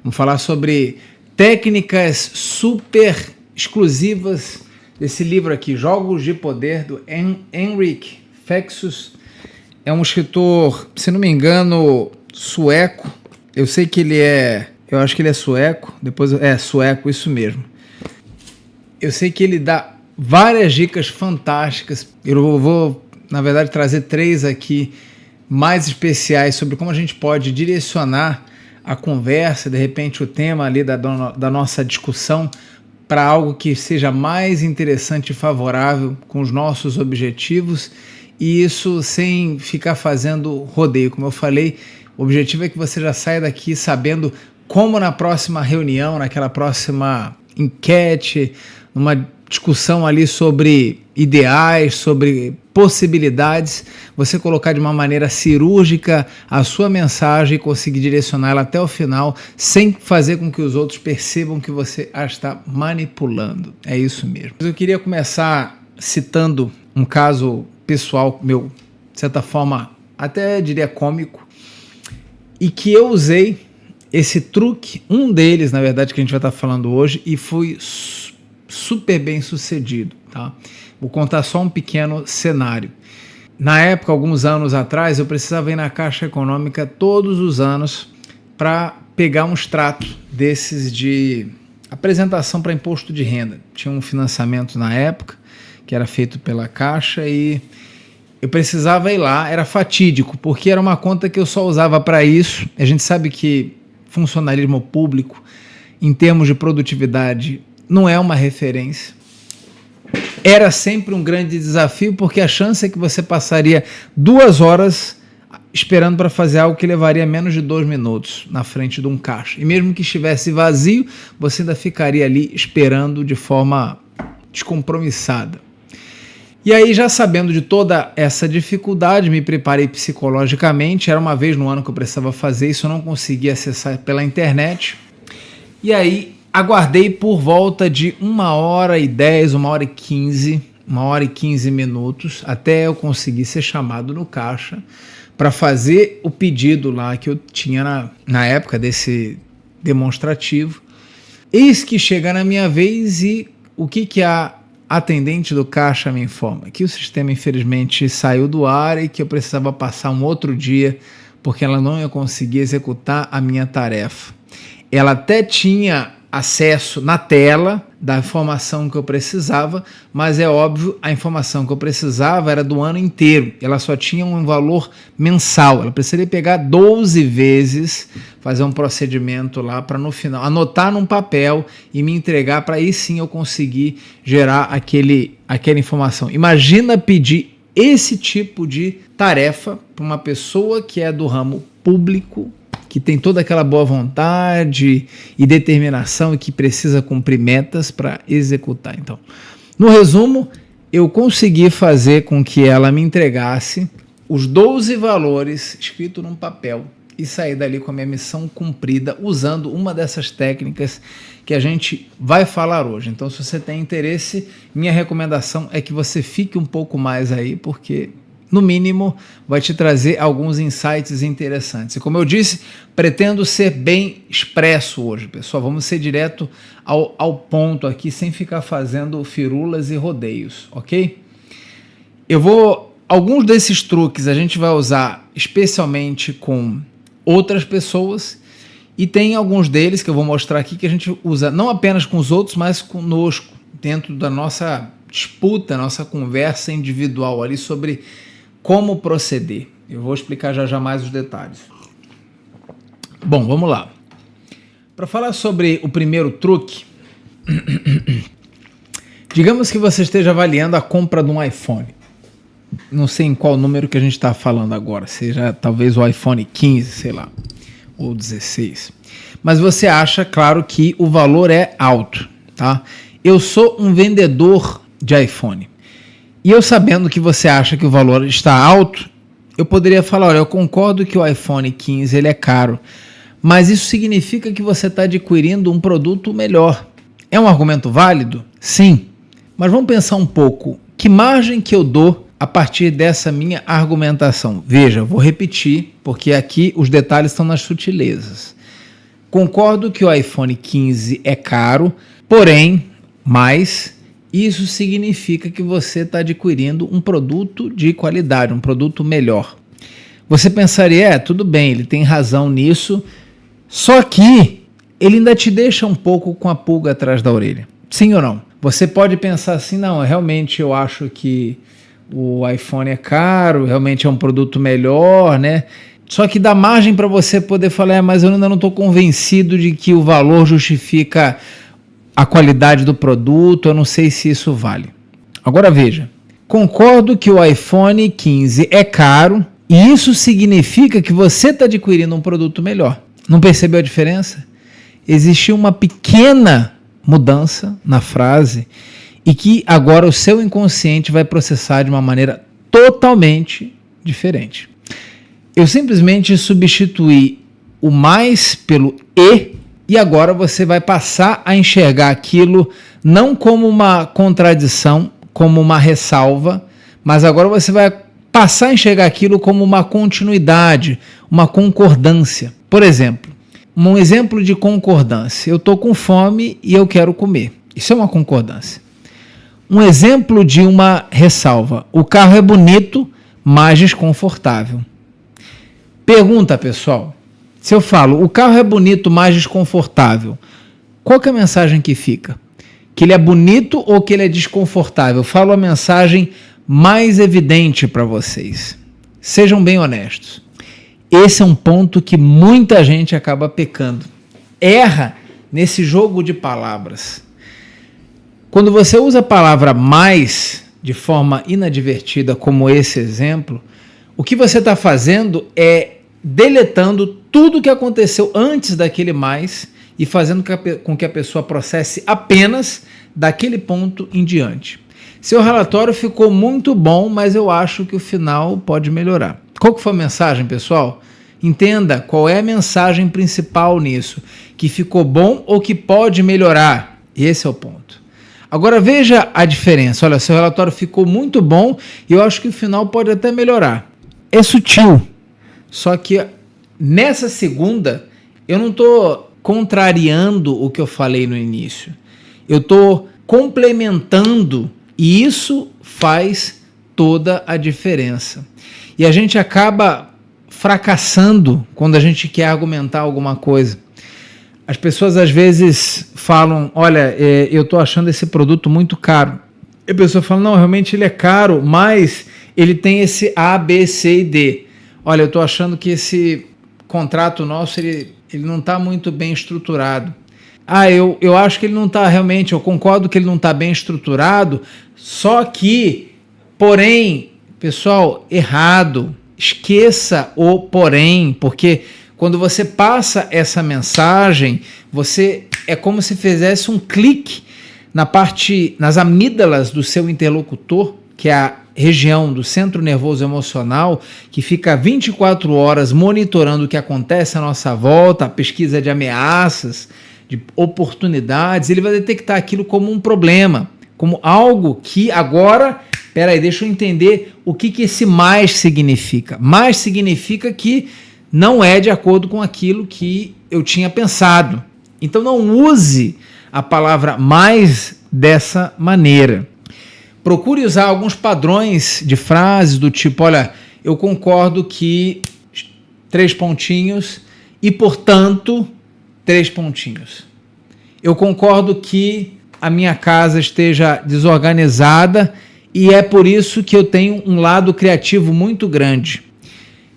Vamos falar sobre técnicas super exclusivas desse livro aqui, Jogos de Poder, do Henrik Fexeus. É um escritor, se não me engano, sueco. Eu sei que eu acho que ele é sueco, sueco, isso mesmo. Eu sei que ele dá várias dicas fantásticas. Eu vou, na verdade, trazer 3 aqui mais especiais sobre como a gente pode direcionar a conversa, de repente o tema ali da nossa discussão para algo que seja mais interessante e favorável com os nossos objetivos, e isso sem ficar fazendo rodeio. Como eu falei, o objetivo é que você já saia daqui sabendo como na próxima reunião, naquela próxima enquete, numa discussão ali sobre ideais, sobre possibilidades, você colocar de uma maneira cirúrgica a sua mensagem e conseguir direcionar ela até o final, sem fazer com que os outros percebam que você a está manipulando. É isso mesmo. Eu queria começar citando um caso pessoal meu, de certa forma até diria cômico, e que eu usei esse truque, um deles na verdade que a gente vai estar falando hoje, e fui super bem sucedido, tá? Vou contar só um pequeno cenário. Na época, alguns anos atrás, eu precisava ir na Caixa Econômica todos os anos para pegar um extrato desses de apresentação para imposto de renda. Tinha um financiamento na época que era feito pela Caixa e eu precisava ir lá. Era fatídico, porque era uma conta que eu só usava para isso. A gente sabe que funcionalismo público, em termos de produtividade, não é uma referência. Era sempre um grande desafio, porque a chance é que você passaria 2 horas esperando para fazer algo que levaria menos de 2 minutos na frente de um caixa. E mesmo que estivesse vazio, você ainda ficaria ali esperando de forma descompromissada. E aí, já sabendo de toda essa dificuldade, me preparei psicologicamente. Era uma vez no ano que eu precisava fazer isso, eu não conseguia acessar pela internet. E aí, aguardei por volta de 1h10, 1h15 minutos, até eu conseguir ser chamado no caixa para fazer o pedido lá que eu tinha na época desse demonstrativo. Eis que chega na minha vez e o que a atendente do caixa me informa? Que o sistema infelizmente saiu do ar e que eu precisava passar um outro dia porque ela não ia conseguir executar a minha tarefa. Ela até tinha acesso na tela da informação que eu precisava, mas é óbvio, a informação que eu precisava era do ano inteiro, ela só tinha um valor mensal, ela precisaria pegar 12 vezes, fazer um procedimento lá para no final anotar num papel e me entregar para aí sim eu conseguir gerar aquela informação. Imagina pedir esse tipo de tarefa para uma pessoa que é do ramo público, que tem toda aquela boa vontade e determinação e que precisa cumprir metas para executar. Então, no resumo, eu consegui fazer com que ela me entregasse os 12 valores escritos num papel e sair dali com a minha missão cumprida usando uma dessas técnicas que a gente vai falar hoje. Então, se você tem interesse, minha recomendação é que você fique um pouco mais aí, porque no mínimo, vai te trazer alguns insights interessantes. E como eu disse, pretendo ser bem expresso hoje, pessoal. Vamos ser direto ao ponto aqui, sem ficar fazendo firulas e rodeios, ok? Alguns desses truques a gente vai usar especialmente com outras pessoas, e tem alguns deles que eu vou mostrar aqui que a gente usa não apenas com os outros, mas conosco, dentro da nossa disputa, nossa conversa individual ali sobre como proceder. Eu vou explicar já mais os detalhes. Bom, vamos lá. Para falar sobre o primeiro truque, digamos que você esteja avaliando a compra de um iPhone. Não sei em qual número que a gente está falando agora, seja talvez o iPhone 15, sei lá, ou 16. Mas você acha, claro, que o valor é alto, tá? Eu sou um vendedor de iPhone. E eu sabendo que você acha que o valor está alto, eu poderia falar, olha, eu concordo que o iPhone 15 ele é caro, mas isso significa que você está adquirindo um produto melhor. É um argumento válido? Sim. Mas vamos pensar um pouco, que margem que eu dou a partir dessa minha argumentação? Veja, vou repetir, porque aqui os detalhes estão nas sutilezas. Concordo que o iPhone 15 é caro, porém, mais isso significa que você está adquirindo um produto de qualidade, um produto melhor. Você pensaria, tudo bem, ele tem razão nisso, só que ele ainda te deixa um pouco com a pulga atrás da orelha. Sim ou não? Você pode pensar assim, não, realmente eu acho que o iPhone é caro, realmente é um produto melhor, né? Só que dá margem para você poder falar, mas eu ainda não estou convencido de que o valor justifica a qualidade do produto, eu não sei se isso vale. Agora veja, concordo que o iPhone 15 é caro e isso significa que você está adquirindo um produto melhor. Não percebeu a diferença? Existiu uma pequena mudança na frase e que agora o seu inconsciente vai processar de uma maneira totalmente diferente. Eu simplesmente substituí o mais pelo e agora você vai passar a enxergar aquilo não como uma contradição, como uma ressalva, mas agora você vai passar a enxergar aquilo como uma continuidade, uma concordância. Por exemplo, um exemplo de concordância. Eu estou com fome e eu quero comer. Isso é uma concordância. Um exemplo de uma ressalva. O carro é bonito, mas desconfortável. Pergunta, pessoal. Se eu falo, o carro é bonito, mas desconfortável, qual que é a mensagem que fica? Que ele é bonito ou que ele é desconfortável? Eu falo a mensagem mais evidente para vocês. Sejam bem honestos. Esse é um ponto que muita gente acaba pecando. Erra nesse jogo de palavras. Quando você usa a palavra mais de forma inadvertida, como esse exemplo, o que você está fazendo é deletando tudo o que aconteceu antes daquele mais e fazendo com que a pessoa processe apenas daquele ponto em diante. Seu relatório ficou muito bom, mas eu acho que o final pode melhorar. Qual que foi a mensagem, pessoal? Entenda qual é a mensagem principal nisso, que ficou bom ou que pode melhorar. Esse é o ponto. Agora veja a diferença. Olha, seu relatório ficou muito bom e eu acho que o final pode até melhorar. É sutil. Só que nessa segunda, eu não estou contrariando o que eu falei no início. Eu estou complementando e isso faz toda a diferença. E a gente acaba fracassando quando a gente quer argumentar alguma coisa. As pessoas às vezes falam, olha, eu estou achando esse produto muito caro. E a pessoa fala, não, realmente ele é caro, mas ele tem esse A, B, C e D. Olha, eu estou achando que esse contrato nosso, ele não está muito bem estruturado. Eu acho que ele não está realmente, eu concordo que ele não está bem estruturado, só que, porém, pessoal, errado. Esqueça o porém, porque quando você passa essa mensagem, você é como se fizesse um clique nas amígdalas do seu interlocutor, que é a região do centro nervoso emocional, que fica 24 horas monitorando o que acontece à nossa volta, a pesquisa de ameaças, de oportunidades. Ele vai detectar aquilo como um problema, como algo que agora, peraí, deixa eu entender o que esse mais significa. Mais significa que não é de acordo com aquilo que eu tinha pensado. Então não use a palavra mais dessa maneira. Procure usar alguns padrões de frases do tipo, olha, eu concordo que 3 pontinhos e, portanto, 3 pontinhos. Eu concordo que a minha casa esteja desorganizada e é por isso que eu tenho um lado criativo muito grande.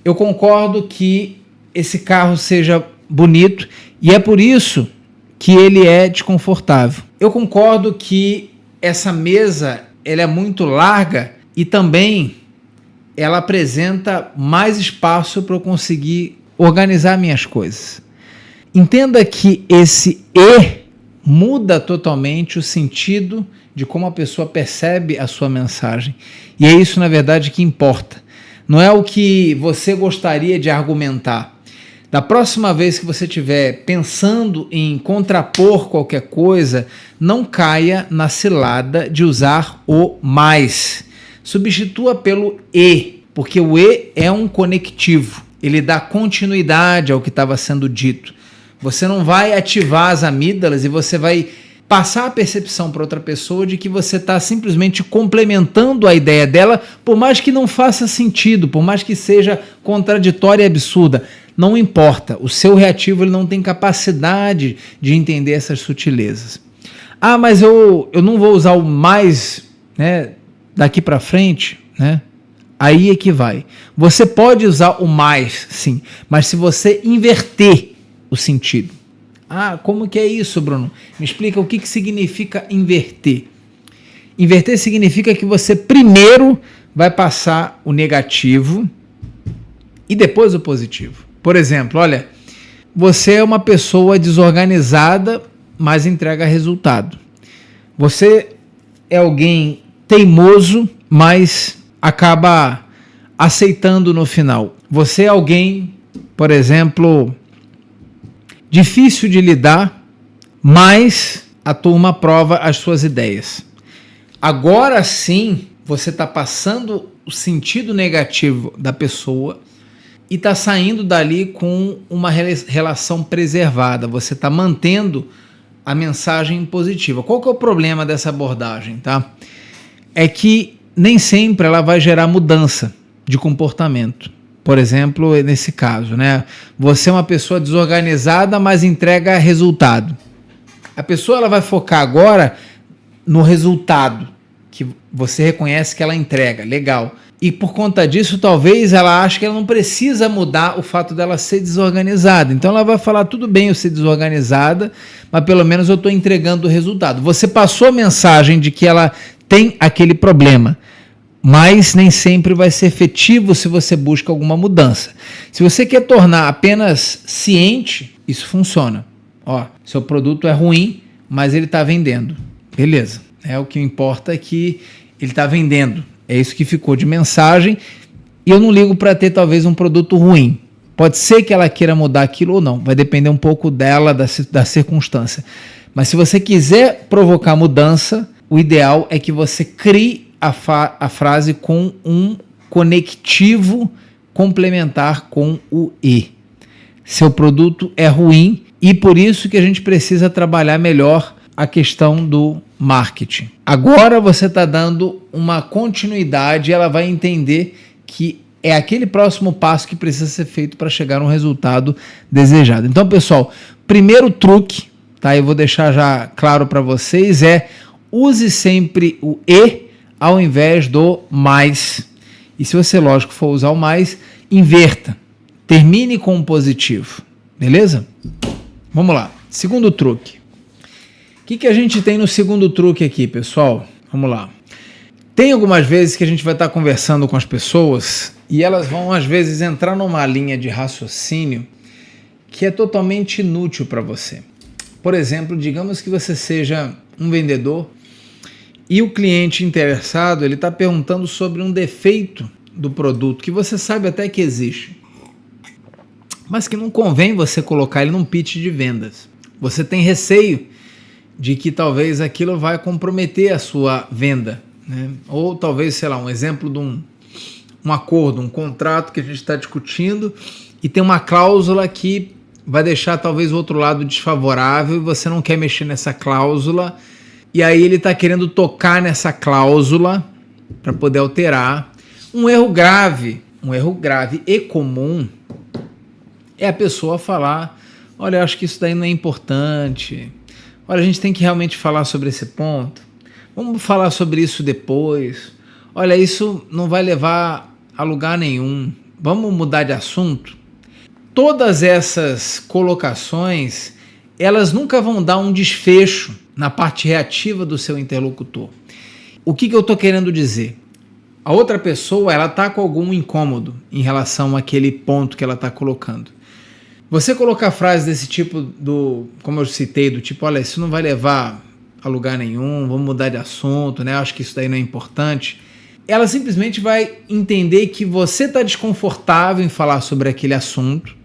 Eu concordo que esse carro seja bonito e é por isso que ele é desconfortável. Eu concordo que essa mesa ela é muito larga e também ela apresenta mais espaço para eu conseguir organizar minhas coisas. Entenda que esse e muda totalmente o sentido de como a pessoa percebe a sua mensagem. E é isso, na verdade, que importa. Não é o que você gostaria de argumentar. Da próxima vez que você estiver pensando em contrapor qualquer coisa, não caia na cilada de usar o mais. Substitua pelo e, porque o e é um conectivo. Ele dá continuidade ao que estava sendo dito. Você não vai ativar as amígdalas e você vai passar a percepção para outra pessoa de que você está simplesmente complementando a ideia dela, por mais que não faça sentido, por mais que seja contraditória e absurda. Não importa, o seu reativo ele não tem capacidade de entender essas sutilezas. Ah, mas eu não vou usar o mais, né, daqui para frente, né? Aí é que vai. Você pode usar o mais, sim, mas se você inverter o sentido. Ah, como que é isso, Bruno? Me explica o que significa inverter. Inverter significa que você primeiro vai passar o negativo e depois o positivo. Por exemplo, olha, você é uma pessoa desorganizada, mas entrega resultado. Você é alguém teimoso, mas acaba aceitando no final. Você é alguém, por exemplo, difícil de lidar, mas a turma aprova as suas ideias. Agora sim, você está passando o sentido negativo da pessoa e está saindo dali com uma relação preservada. Você está mantendo a mensagem positiva. Qual que é o problema dessa abordagem, tá? É que nem sempre ela vai gerar mudança de comportamento. Por exemplo, nesse caso, né? Você é uma pessoa desorganizada, mas entrega resultado. A pessoa ela vai focar agora no resultado que você reconhece que ela entrega, legal. E por conta disso, talvez ela ache que ela não precisa mudar o fato dela ser desorganizada. Então ela vai falar, tudo bem eu ser desorganizada, mas pelo menos eu estou entregando o resultado. Você passou a mensagem de que ela tem aquele problema, mas nem sempre vai ser efetivo se você busca alguma mudança. Se você quer tornar apenas ciente, isso funciona. Ó, seu produto é ruim, mas ele está vendendo. Beleza. O que importa é que ele está vendendo. É isso que ficou de mensagem. E eu não ligo para ter talvez um produto ruim. Pode ser que ela queira mudar aquilo ou não. Vai depender um pouco dela, da circunstância. Mas se você quiser provocar mudança, o ideal é que você crie a frase com um conectivo complementar com o E. Seu produto é ruim e por isso que a gente precisa trabalhar melhor a questão do marketing. Agora você está dando uma continuidade e ela vai entender que é aquele próximo passo que precisa ser feito para chegar a um resultado desejado. Então, pessoal, primeiro truque, tá? Eu vou deixar já claro para vocês, use sempre o E ao invés do mais. E se você, lógico, for usar o mais, inverta. Termine com um positivo. Beleza? Vamos lá. Segundo truque. O que a gente tem no segundo truque aqui, pessoal? Vamos lá. Tem algumas vezes que a gente vai estar conversando com as pessoas e elas vão, às vezes, entrar numa linha de raciocínio que é totalmente inútil para você. Por exemplo, digamos que você seja um vendedor e o cliente interessado ele está perguntando sobre um defeito do produto que você sabe até que existe, mas que não convém você colocar ele num pitch de vendas. Você tem receio de que talvez aquilo vai comprometer a sua venda, né? Ou talvez, sei lá, um exemplo de um acordo, um contrato que a gente está discutindo e tem uma cláusula que vai deixar talvez o outro lado desfavorável e você não quer mexer nessa cláusula. E aí ele está querendo tocar nessa cláusula para poder alterar. Um erro grave e comum é a pessoa falar, olha, eu acho que isso daí não é importante. Olha, a gente tem que realmente falar sobre esse ponto. Vamos falar sobre isso depois. Olha, isso não vai levar a lugar nenhum. Vamos mudar de assunto? Todas essas colocações, elas nunca vão dar um desfecho na parte reativa do seu interlocutor. O que eu estou querendo dizer? A outra pessoa ela está com algum incômodo em relação àquele ponto que ela está colocando. Você colocar frases desse tipo, como eu citei, do tipo, olha, isso não vai levar a lugar nenhum, vamos mudar de assunto, né? Acho que isso daí não é importante. Ela simplesmente vai entender que você está desconfortável em falar sobre aquele assunto,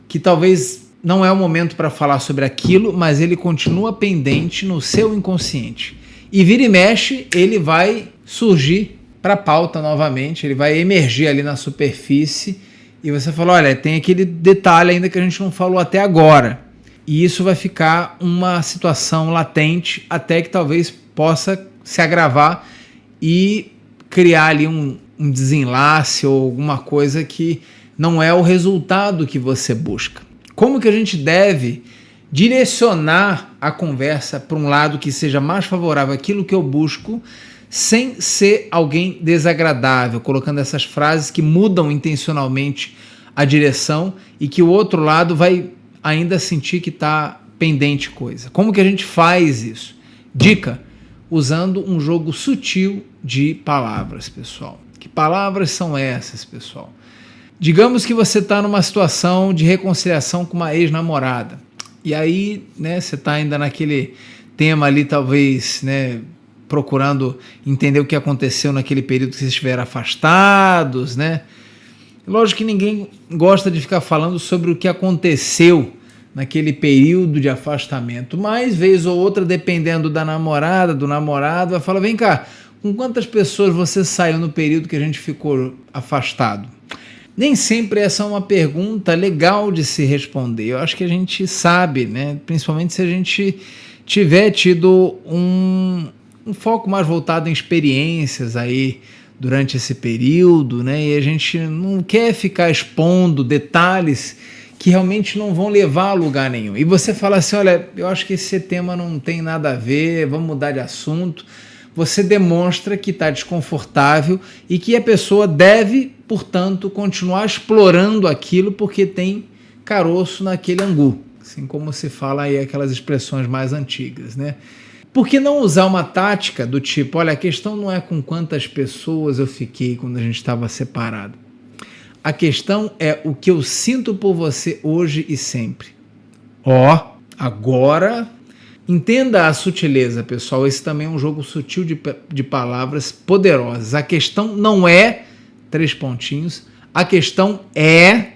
que talvez não é o momento para falar sobre aquilo, mas ele continua pendente no seu inconsciente. E vira e mexe, ele vai surgir para a pauta novamente, ele vai emergir ali na superfície e você fala, olha, tem aquele detalhe ainda que a gente não falou até agora. E isso vai ficar uma situação latente até que talvez possa se agravar e criar ali um desenlace ou alguma coisa que não é o resultado que você busca. Como que a gente deve direcionar a conversa para um lado que seja mais favorável àquilo que eu busco, sem ser alguém desagradável, colocando essas frases que mudam intencionalmente a direção e que o outro lado vai ainda sentir que está pendente coisa. Como que a gente faz isso? Dica: usando um jogo sutil de palavras, pessoal. Que palavras são essas, pessoal? Digamos que você está numa situação de reconciliação com uma ex-namorada. E aí, né, você está ainda naquele tema ali, talvez, né, procurando entender o que aconteceu naquele período que vocês estiveram afastados, né? Lógico que ninguém gosta de ficar falando sobre o que aconteceu naquele período de afastamento, mas vez ou outra, dependendo da namorada, do namorado, vai falar: vem cá, com quantas pessoas você saiu no período que a gente ficou afastado? Nem sempre essa é uma pergunta legal de se responder. Eu acho que a gente sabe, né? Principalmente se a gente tiver tido um foco mais voltado em experiências aí durante esse período, né? E a gente não quer ficar expondo detalhes que realmente não vão levar a lugar nenhum. E você fala assim: olha, eu acho que esse tema não tem nada a ver, vamos mudar de assunto. Você demonstra que está desconfortável e que a pessoa deve, portanto, continuar explorando aquilo porque tem caroço naquele angu. Assim como se fala aí aquelas expressões mais antigas, né? Por que não usar uma tática do tipo: olha, a questão não é com quantas pessoas eu fiquei quando a gente estava separado. A questão é o que eu sinto por você hoje e sempre. Agora entenda a sutileza, pessoal. Esse também é um jogo sutil de palavras poderosas. A questão não é 3 pontinhos. A questão é...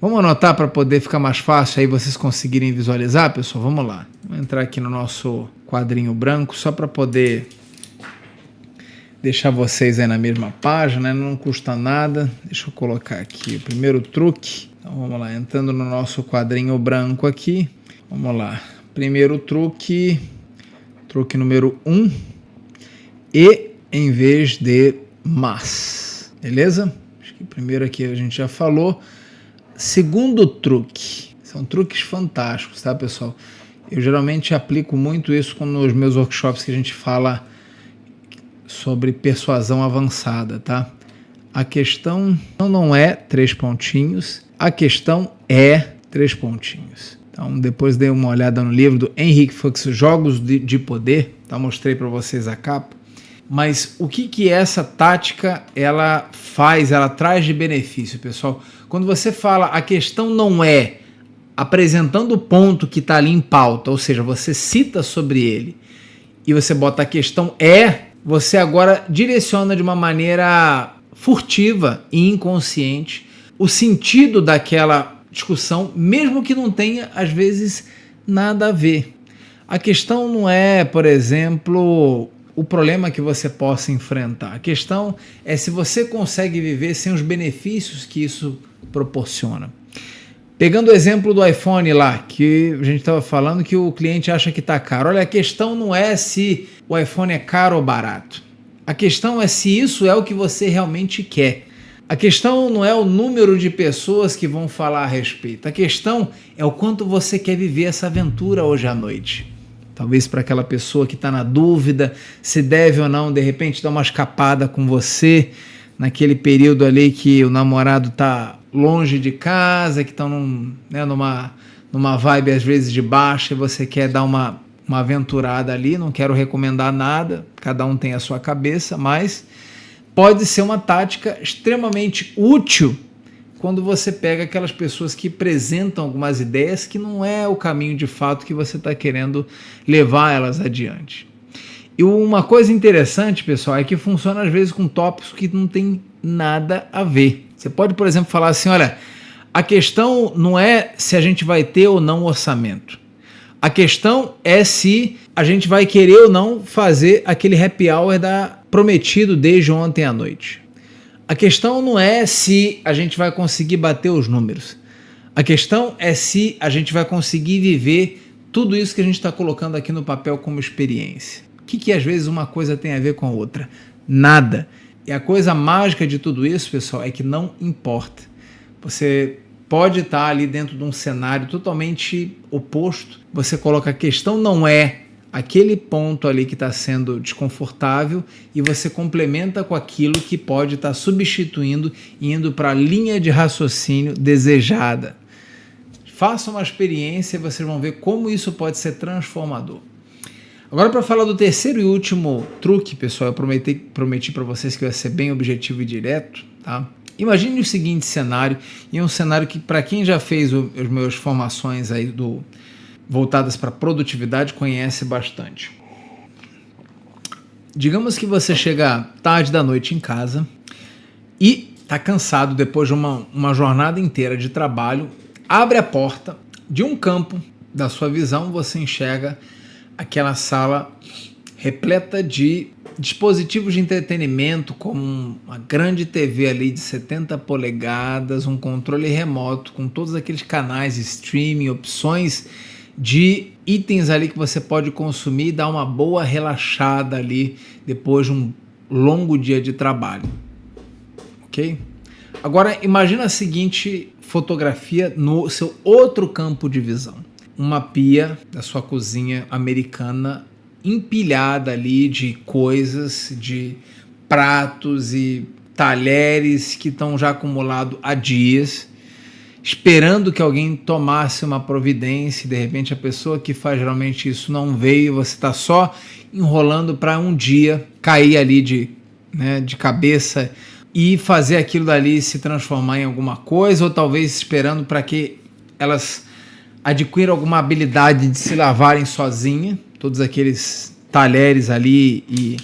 Vamos anotar para poder ficar mais fácil aí vocês conseguirem visualizar, pessoal? Vamos lá. Vou entrar aqui no nosso quadrinho branco só para poder deixar vocês aí na mesma página, né? Não custa nada. Deixa eu colocar aqui o primeiro truque. Então vamos lá, entrando no nosso quadrinho branco aqui. Vamos lá. Primeiro truque número 1. E em vez de mas. Beleza? Acho que primeiro aqui a gente já falou. Segundo truque. São truques fantásticos, tá, pessoal? Eu geralmente aplico muito isso nos meus workshops que a gente fala sobre persuasão avançada, tá? A questão não é 3 pontinhos, a questão é 3 pontinhos. Então, depois dei uma olhada no livro do Henrik Fux, Jogos de Poder, tá? Mostrei para vocês a capa. Mas o que essa tática ela faz, ela traz de benefício, pessoal? Quando você fala a questão não é apresentando o ponto que está ali em pauta, ou seja, você cita sobre ele e você bota a questão você agora direciona de uma maneira furtiva e inconsciente o sentido daquela discussão, mesmo que não tenha, às vezes, nada a ver. A questão não é, por exemplo, o problema que você possa enfrentar. A questão é se você consegue viver sem os benefícios que isso proporciona. Pegando o exemplo do iPhone lá, que a gente estava falando que o cliente acha que está caro. Olha, a questão não é se o iPhone é caro ou barato. A questão é se isso é o que você realmente quer. A questão não é o número de pessoas que vão falar a respeito. A questão é o quanto você quer viver essa aventura hoje à noite. Talvez para aquela pessoa que está na dúvida se deve ou não, de repente, dar uma escapada com você naquele período ali que o namorado está longe de casa, que estão numa vibe às vezes de baixa e você quer dar uma aventurada ali. Não quero recomendar nada, cada um tem a sua cabeça, mas pode ser uma tática extremamente útil quando você pega aquelas pessoas que apresentam algumas ideias que não é o caminho de fato que você está querendo levar elas adiante. E uma coisa interessante, pessoal, é que funciona às vezes com tópicos que não tem nada a ver. Você pode, por exemplo, falar assim: olha, a questão não é se a gente vai ter ou não orçamento. A questão é se a gente vai querer ou não fazer aquele happy hour prometido desde ontem à noite. A questão não é se a gente vai conseguir bater os números. A questão é se a gente vai conseguir viver tudo isso que a gente está colocando aqui no papel como experiência. O que às vezes uma coisa tem a ver com a outra? Nada. E a coisa mágica de tudo isso, pessoal, é que não importa. Você pode estar ali dentro de um cenário totalmente oposto. Você coloca a questão não é aquele ponto ali que está sendo desconfortável e você complementa com aquilo que pode estar substituindo e indo para a linha de raciocínio desejada. Faça uma experiência e vocês vão ver como isso pode ser transformador. Agora, para falar do terceiro e último truque, pessoal, eu prometi para vocês que ia ser bem objetivo e direto, tá? Imagine o seguinte cenário, e é um cenário que para quem já fez as minhas formações aí voltadas para produtividade conhece bastante. Digamos que você chega tarde da noite em casa e está cansado depois de uma jornada inteira de trabalho, abre a porta de um campo da sua visão, você enxerga aquela sala repleta de dispositivos de entretenimento, como uma grande TV ali de 70 polegadas, um controle remoto com todos aqueles canais de streaming, opções de itens ali que você pode consumir e dar uma boa relaxada ali depois de um longo dia de trabalho, ok? Agora imagina a seguinte fotografia no seu outro campo de visão, uma pia da sua cozinha americana empilhada ali de coisas, de pratos e talheres que estão já acumulados há dias, esperando que alguém tomasse uma providência, e de repente a pessoa que faz geralmente isso não veio, você está só enrolando para um dia cair ali de cabeça e fazer aquilo dali se transformar em alguma coisa, ou talvez esperando para que elas adquiram alguma habilidade de se lavarem sozinha, todos aqueles talheres ali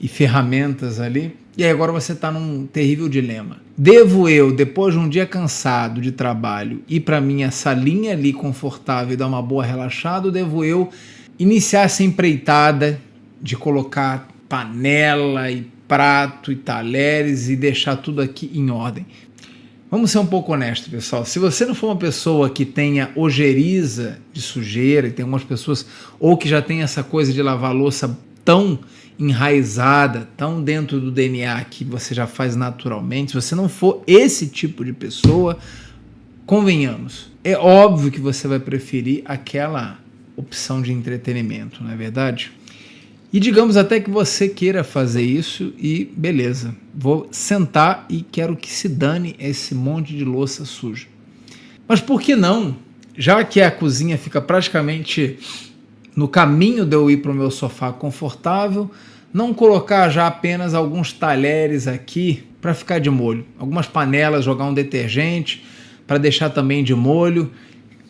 e ferramentas ali. E aí agora você está num terrível dilema. Devo eu, depois de um dia cansado de trabalho, ir para minha salinha ali confortável e dar uma boa relaxada, ou devo eu iniciar essa empreitada de colocar panela e prato e talheres e deixar tudo aqui em ordem? Vamos ser um pouco honestos, pessoal. Se você não for uma pessoa que tenha ojeriza de sujeira, e tem algumas pessoas, ou que já tem essa coisa de lavar louça tão enraizada, tão dentro do DNA que você já faz naturalmente, se você não for esse tipo de pessoa, convenhamos, é óbvio que você vai preferir aquela opção de entretenimento, não é verdade? E digamos até que você queira fazer isso e beleza, vou sentar e quero que se dane esse monte de louça suja. Mas por que não? Já que a cozinha fica praticamente no caminho de eu ir para o meu sofá confortável, não colocar já apenas alguns talheres aqui para ficar de molho, algumas panelas, jogar um detergente para deixar também de molho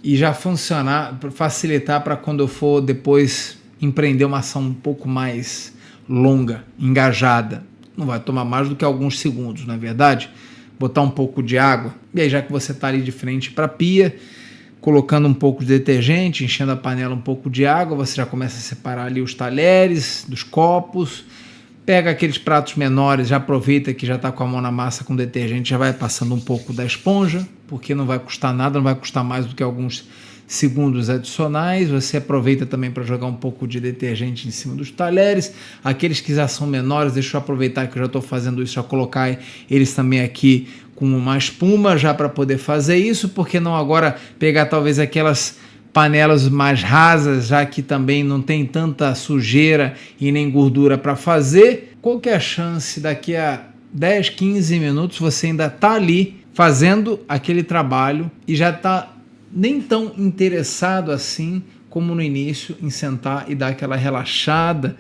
e já funcionar, facilitar para quando eu for depois empreender uma ação um pouco mais longa, engajada. Não vai tomar mais do que alguns segundos, não é verdade? Botar um pouco de água, e aí já que você está ali de frente para a pia, colocando um pouco de detergente, enchendo a panela um pouco de água, você já começa a separar ali os talheres dos copos, pega aqueles pratos menores, já aproveita que já está com a mão na massa com detergente, já vai passando um pouco da esponja, porque não vai custar nada, não vai custar mais do que alguns segundos adicionais. Você aproveita também para jogar um pouco de detergente em cima dos talheres. Aqueles que já são menores, deixa eu aproveitar que eu já estou fazendo isso, já colocar eles também aqui com uma espuma já para poder fazer isso, porque não agora pegar talvez aquelas panelas mais rasas, já que também não tem tanta sujeira e nem gordura para fazer. Qual que é a chance daqui a 10, 15 minutos você ainda está ali fazendo aquele trabalho e já está nem tão interessado assim como no início em sentar e dar aquela relaxada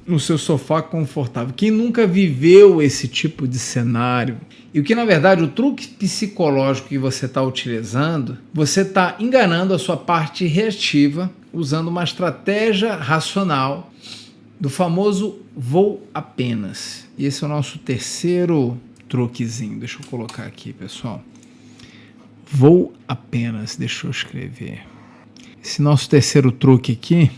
no seu sofá confortável? Quem nunca viveu esse tipo de cenário? E o que na verdade o truque psicológico que você está utilizando, você está enganando a sua parte reativa usando uma estratégia racional do famoso vou apenas. E esse é o nosso terceiro truquezinho. Deixa eu colocar aqui, pessoal. Vou apenas, deixa eu escrever. Esse nosso terceiro truque aqui,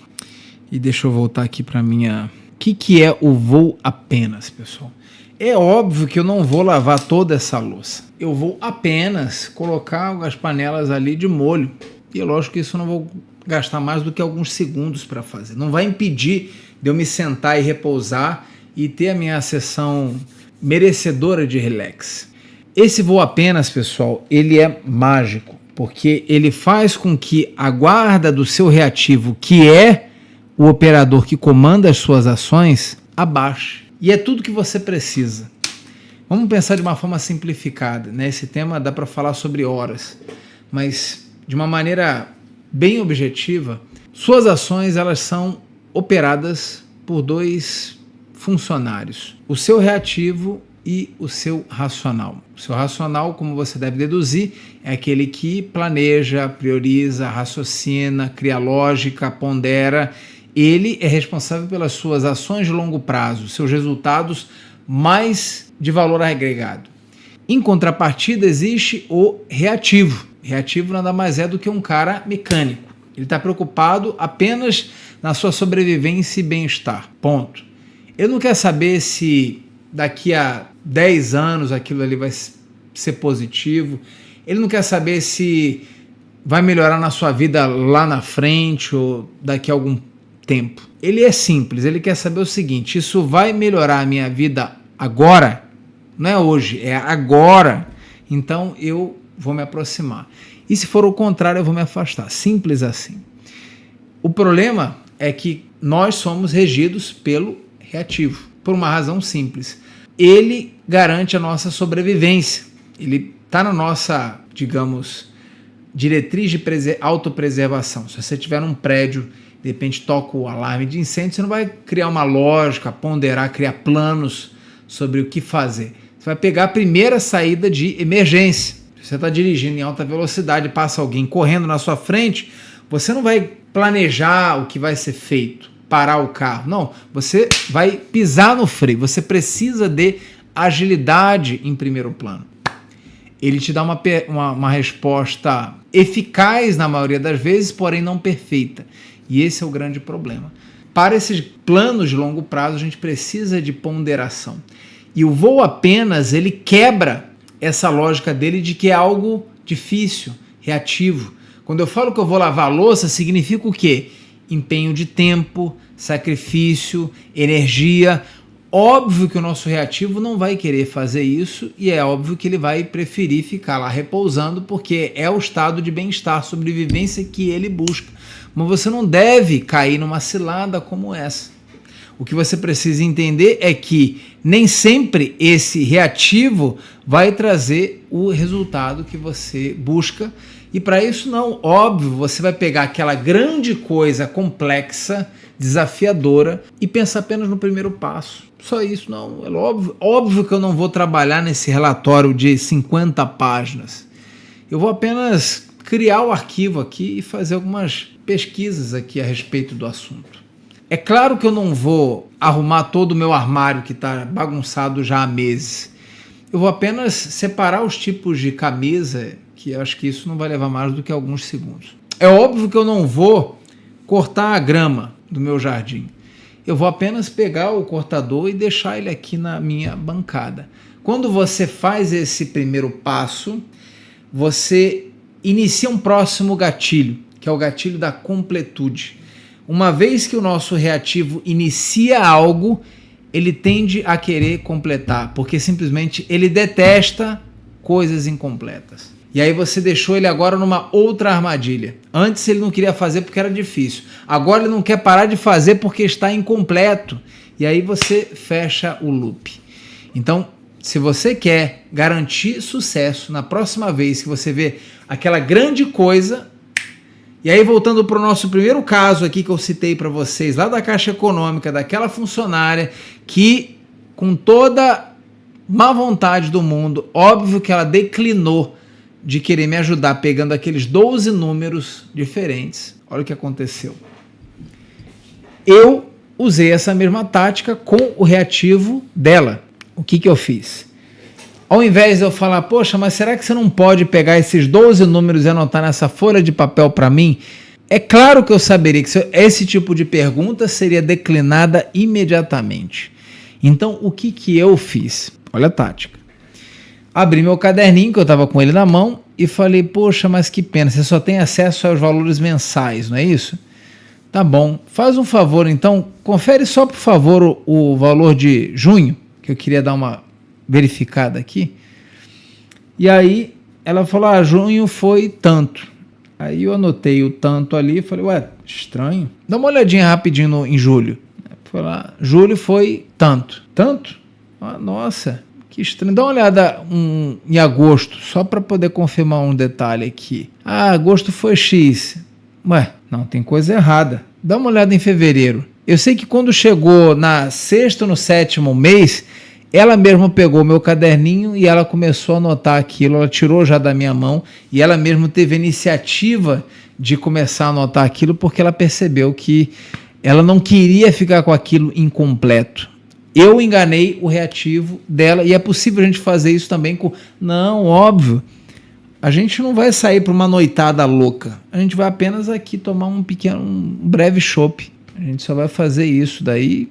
e deixa eu voltar aqui para minha... O que é o vou apenas, pessoal? É óbvio que eu não vou lavar toda essa louça. Eu vou apenas colocar as panelas ali de molho. E é lógico que isso eu não vou gastar mais do que alguns segundos para fazer. Não vai impedir de eu me sentar e repousar e ter a minha sessão merecedora de relax. Esse vou apenas, pessoal, ele é mágico, porque ele faz com que a guarda do seu reativo, que é o operador que comanda as suas ações, abaixe. E é tudo que você precisa. Vamos pensar de uma forma simplificada, né? Esse tema dá para falar sobre horas, mas de uma maneira bem objetiva, suas ações elas são operadas por dois funcionários, o seu reativo e o seu racional. O seu racional, como você deve deduzir, é aquele que planeja, prioriza, raciocina, cria lógica, pondera. Ele é responsável pelas suas ações de longo prazo, seus resultados mais de valor agregado. Em contrapartida, existe o reativo. Reativo nada mais é do que um cara mecânico. Ele está preocupado apenas na sua sobrevivência e bem-estar. Ponto. Ele não quer saber se daqui a 10 anos aquilo ali vai ser positivo. Ele não quer saber se vai melhorar na sua vida lá na frente ou daqui a algum tempo. Ele é simples, ele quer saber o seguinte: isso vai melhorar a minha vida agora? Não é hoje, é agora. Então eu vou me aproximar. E se for o contrário, eu vou me afastar. Simples assim. O problema é que nós somos regidos pelo reativo, por uma razão simples. Ele garante a nossa sobrevivência. Ele está na nossa, digamos, diretriz de autopreservação. Se você tiver num prédio, de repente toca o alarme de incêndio, você não vai criar uma lógica, ponderar, criar planos sobre o que fazer. Você vai pegar a primeira saída de emergência. Se você está dirigindo em alta velocidade, passa alguém correndo na sua frente, você não vai planejar o que vai ser feito, parar o carro. Não, você vai pisar no freio. Você precisa de agilidade em primeiro plano. Ele te dá uma resposta eficaz na maioria das vezes, porém não perfeita. E esse é o grande problema. Para esses planos de longo prazo, a gente precisa de ponderação. E o voo apenas, ele quebra essa lógica dele de que é algo difícil, reativo. Quando eu falo que eu vou lavar a louça, significa o quê? Empenho de tempo, sacrifício, energia. Óbvio que o nosso reativo não vai querer fazer isso e é óbvio que ele vai preferir ficar lá repousando porque é o estado de bem-estar, sobrevivência que ele busca. Mas você não deve cair numa cilada como essa. O que você precisa entender é que nem sempre esse reativo vai trazer o resultado que você busca. E para isso não, óbvio, você vai pegar aquela grande coisa complexa, desafiadora e pensar apenas no primeiro passo. Só isso, não, é óbvio que eu não vou trabalhar nesse relatório de 50 páginas. Eu vou apenas criar o arquivo aqui e fazer algumas pesquisas aqui a respeito do assunto. É claro que eu não vou arrumar todo o meu armário que está bagunçado já há meses. Eu vou apenas separar os tipos de camisa, que eu acho que isso não vai levar mais do que alguns segundos. É óbvio que eu não vou cortar a grama do meu jardim. Eu vou apenas pegar o cortador e deixar ele aqui na minha bancada. Quando você faz esse primeiro passo, você inicia um próximo gatilho, que é o gatilho da completude. Uma vez que o nosso reativo inicia algo, ele tende a querer completar, porque simplesmente ele detesta coisas incompletas. E aí você deixou ele agora numa outra armadilha. Antes ele não queria fazer porque era difícil. Agora ele não quer parar de fazer porque está incompleto. E aí você fecha o loop. Então, se você quer garantir sucesso na próxima vez que você vê aquela grande coisa... E aí, voltando para o nosso primeiro caso aqui que eu citei para vocês, lá da Caixa Econômica, daquela funcionária que, com toda má vontade do mundo, óbvio que ela declinou de querer me ajudar pegando aqueles 12 números diferentes. Olha o que aconteceu. Eu usei essa mesma tática com o reativo dela. O que eu fiz? Ao invés de eu falar, poxa, mas será que você não pode pegar esses 12 números e anotar nessa folha de papel para mim? É claro que eu saberia que esse tipo de pergunta seria declinada imediatamente. Então, o que que eu fiz? Olha a tática. Abri meu caderninho, que eu estava com ele na mão, e falei, poxa, mas que pena, você só tem acesso aos valores mensais, não é isso? Tá bom, faz um favor então, confere só por favor o valor de junho, que eu queria dar uma verificada aqui. E aí ela falou, junho foi tanto. Aí eu anotei o tanto ali e falei, ué, estranho. Dá uma olhadinha rapidinho em julho. Foi lá, julho foi tanto. Tanto? Ah, nossa, que estranho. Dá uma olhada em agosto, só para poder confirmar um detalhe aqui. Ah, agosto foi X. Ué, não, tem coisa errada. Dá uma olhada em fevereiro. Eu sei que quando chegou na sexta ou no sétimo mês, ela mesma pegou meu caderninho e ela começou a anotar aquilo, ela tirou já da minha mão e ela mesma teve a iniciativa de começar a anotar aquilo porque ela percebeu que ela não queria ficar com aquilo incompleto. Eu enganei o reativo dela e é possível a gente fazer isso também com... Não, óbvio. A gente não vai sair para uma noitada louca. A gente vai apenas aqui tomar um breve chopp. A gente só vai fazer isso daí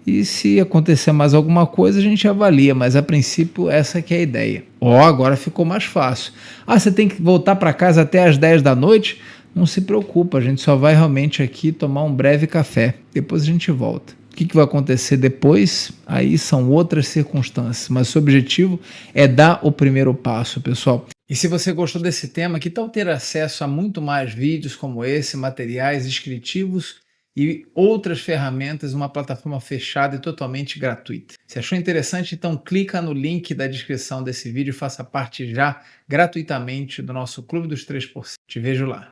e se acontecer mais alguma coisa a gente avalia, mas a princípio essa que é a ideia. Agora ficou mais fácil. Você tem que voltar para casa até as 10 da noite? Não se preocupa, a gente só vai realmente aqui tomar um breve café. Depois a gente volta. O que vai acontecer depois? Aí são outras circunstâncias, mas o objetivo é dar o primeiro passo, pessoal. E se você gostou desse tema, que tal ter acesso a muito mais vídeos como esse, materiais descritivos e outras ferramentas, uma plataforma fechada e totalmente gratuita. Se achou interessante, então clica no link da descrição desse vídeo e faça parte já gratuitamente do nosso Clube dos 3%. Te vejo lá.